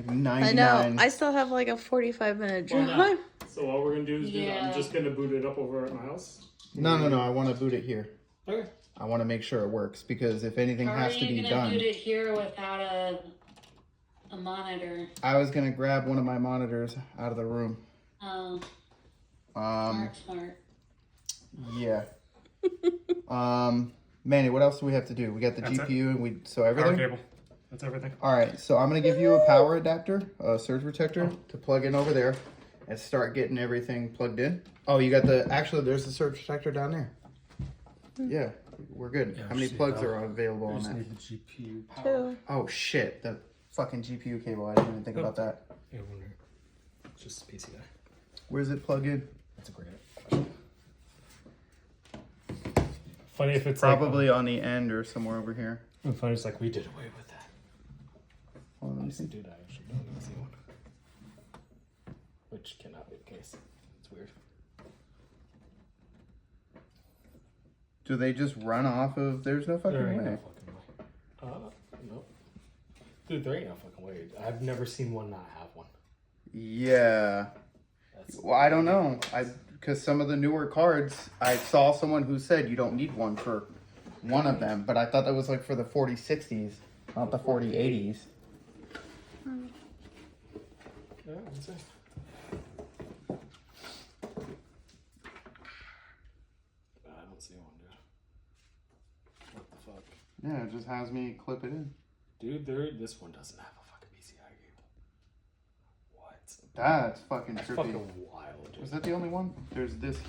Like I 99. know. I still have like a 45-minute Why drive. not? So all we're gonna do is do that. Yeah. I'm just gonna boot it up over at my house. No. I want to boot it here. Okay. I want to make sure it works because if anything How has are to be you gonna done. boot it here without a monitor? I was gonna grab one of my monitors out of the room. Oh, Um, smart. yeah. Manny, what else do we have to do? We got the That's GPU and so Power everything. cable. That's everything. All right, so I'm gonna give you a power adapter, a surge protector to plug in over there, and start getting everything plugged in. Oh, you got there's the surge protector down there. Yeah, we're good. Yeah, How many just plugs need are available I on just that? need the GPU power. 2. Oh shit, the fucking GPU cable. I didn't even think about that. Yeah, wonder. It's just PCI. Where's it plugged in? That's a great question. Funny if it's Probably on the end or somewhere over here. Like, funny, it's like we did away with that. Hold on, let me see. Dude, I actually don't even see one. Which cannot be the case. It's weird. Do they just run off of? There's no fucking There ain't way. no fucking way. Nope. Dude, there ain't no fucking way. I've never seen one not have one. Yeah. That's Well, I don't know. Because some of the newer cards, I saw someone who said you don't need one for one of them, but I thought that was like for the 4060s, not the 4080s. Yeah, that's it. I don't see one, dude. What the fuck? Yeah, it just has me clip it in. Dude, this one doesn't have a fucking PCI cable. What? That's fucking That's trippy. fucking wild, dude. Was that the only one? There's this here.